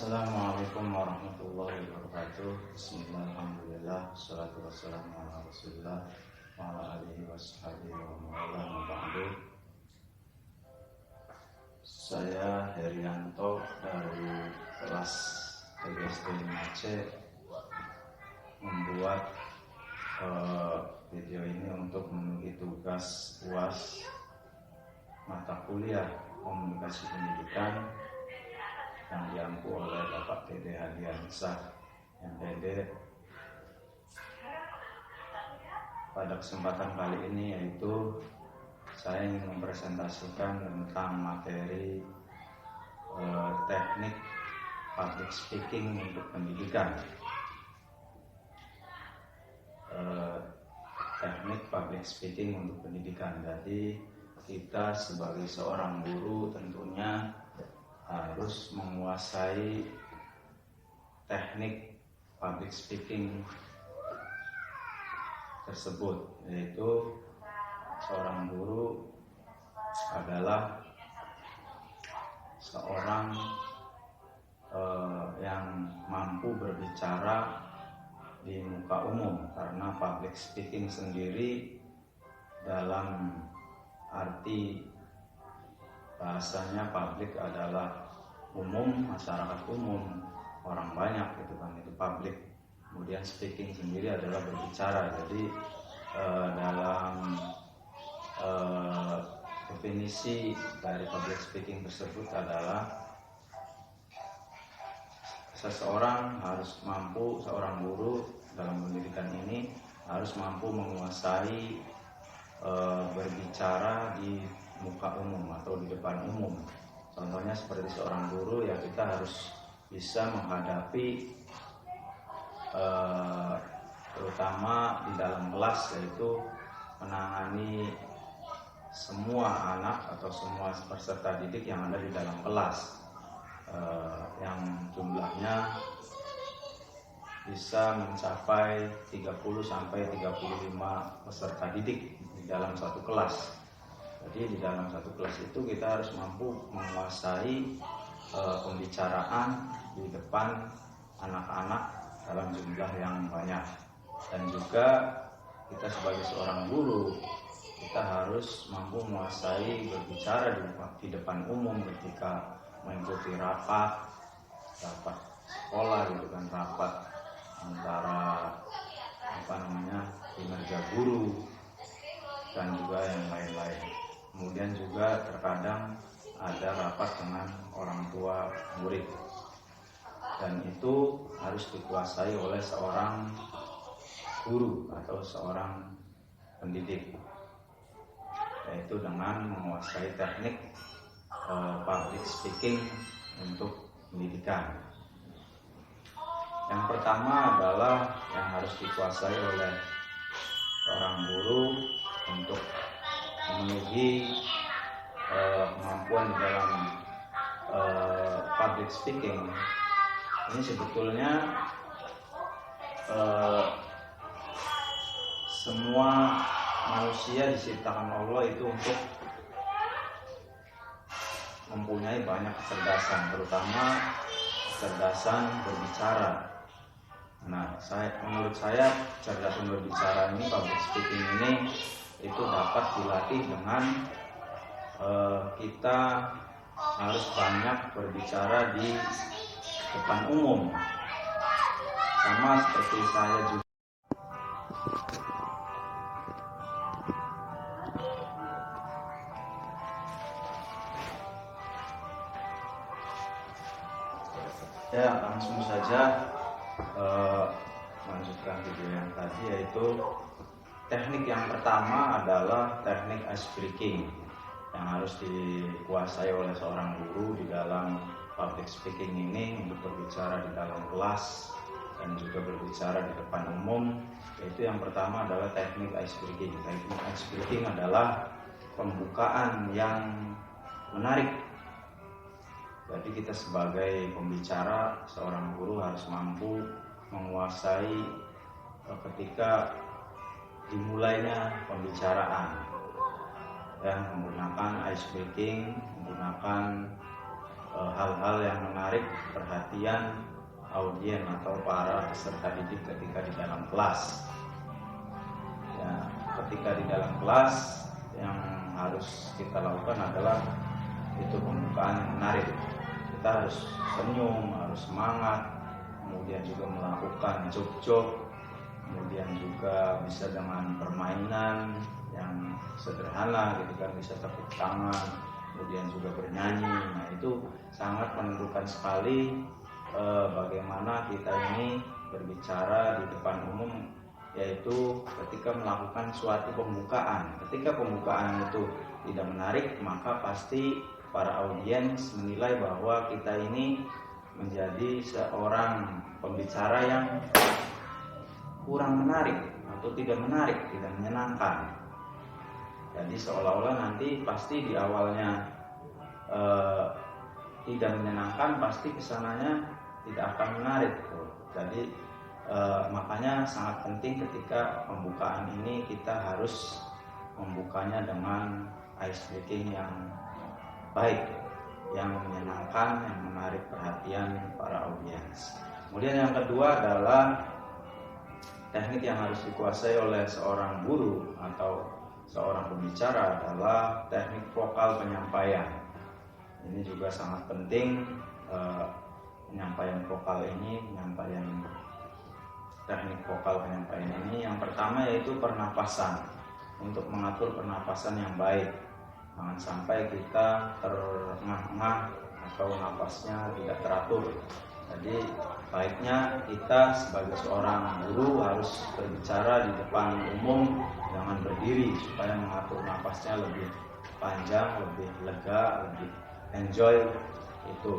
Assalamualaikum warahmatullahi wabarakatuh. Bismillahirrahmanirrahim. Wassalatu wassalamu ala Rasulillah wa ala alihi washabihi wa mawala ba'du. Saya Herianto dari kelas TGSD 5C membuat video ini untuk memenuhi tugas UAS mata kuliah Komunikasi Pendidikan yang diampu oleh Bapak Dede Hadiansyah MPD. Pada kesempatan kali ini yaitu saya ingin mempresentasikan tentang materi teknik public speaking untuk pendidikan. Teknik public speaking untuk pendidikan. Jadi kita sebagai seorang guru tentunya harus menguasai teknik public speaking tersebut, yaitu seorang guru adalah seorang yang mampu berbicara di muka umum, karena public speaking sendiri dalam arti bahasanya publik adalah umum, masyarakat umum, orang banyak gitu kan, itu publik. Kemudian speaking sendiri adalah berbicara. Jadi dalam definisi dari public speaking tersebut adalah seseorang harus mampu, seorang guru dalam pendidikan ini harus mampu menguasai berbicara di muka umum atau di depan umum. Contohnya seperti seorang guru, ya kita harus bisa menghadapi terutama di dalam kelas, yaitu menangani semua anak atau semua peserta didik yang ada di dalam kelas, yang jumlahnya bisa mencapai 30 sampai 35 peserta didik di dalam satu kelas. Jadi di dalam satu kelas itu kita harus mampu menguasai pembicaraan di depan anak-anak dalam jumlah yang banyak. Dan juga kita sebagai seorang guru, kita harus mampu menguasai berbicara di depan umum ketika mengikuti rapat sekolah gitu kan, rapat antara kinerja guru dan juga yang lain-lain. Kemudian juga terkadang ada rapat dengan orang tua murid, dan itu harus dikuasai oleh seorang guru atau seorang pendidik, yaitu dengan menguasai teknik public speaking untuk pendidikan. Yang pertama adalah yang harus dikuasai oleh seorang guru untuk memenuhi kemampuan di dalam public speaking. Ini sebetulnya semua manusia diciptakan Allah itu untuk mempunyai banyak kecerdasan, terutama kecerdasan berbicara. Nah, menurut saya kecerdasan berbicara ini, public speaking ini, itu dapat dilatih dengan kita harus banyak berbicara di depan umum. Sama seperti saya juga. Ya, langsung saja melanjutkan video yang tadi, yaitu teknik yang pertama adalah teknik ice breaking yang harus dikuasai oleh seorang guru di dalam public speaking ini untuk berbicara di dalam kelas dan juga berbicara di depan umum. Yaitu yang pertama adalah teknik ice breaking. Teknik ice breaking adalah pembukaan yang menarik. Jadi kita sebagai pembicara, seorang guru harus mampu menguasai ketika dimulainya pembicaraan, menggunakan ice breaking, menggunakan hal-hal yang menarik perhatian audien atau para peserta didik ketika di dalam kelas. Ya, ketika di dalam kelas yang harus kita lakukan adalah itu pembukaan yang menarik. Kita harus senyum, harus semangat, kemudian juga melakukan joke-joke, kemudian juga bisa dengan permainan yang sederhana gitu kan, bisa tepuk tangan, kemudian juga bernyanyi. Nah, itu sangat menentukan sekali bagaimana kita ini berbicara di depan umum, yaitu ketika melakukan suatu pembukaan. Ketika pembukaan itu tidak menarik, maka pasti para audiens menilai bahwa kita ini menjadi seorang pembicara yang kurang menarik atau tidak menarik, tidak menyenangkan. Jadi seolah-olah nanti pasti di awalnya tidak menyenangkan, pasti kesananya tidak akan menarik. Jadi makanya sangat penting ketika pembukaan ini kita harus membukanya dengan ice breaking yang baik, yang menyenangkan, yang menarik perhatian para audiens. Kemudian yang kedua adalah teknik yang harus dikuasai oleh seorang guru atau seorang pembicara adalah teknik vokal penyampaian. Ini juga sangat penting, penyampaian vokal ini, teknik vokal penyampaian ini. Yang pertama yaitu pernapasan, untuk mengatur pernapasan yang baik. Jangan sampai kita terengah-engah atau napasnya tidak teratur. Jadi baiknya kita sebagai seorang guru harus berbicara di depan umum dengan berdiri supaya mengatur napasnya lebih panjang, lebih lega, lebih enjoy itu.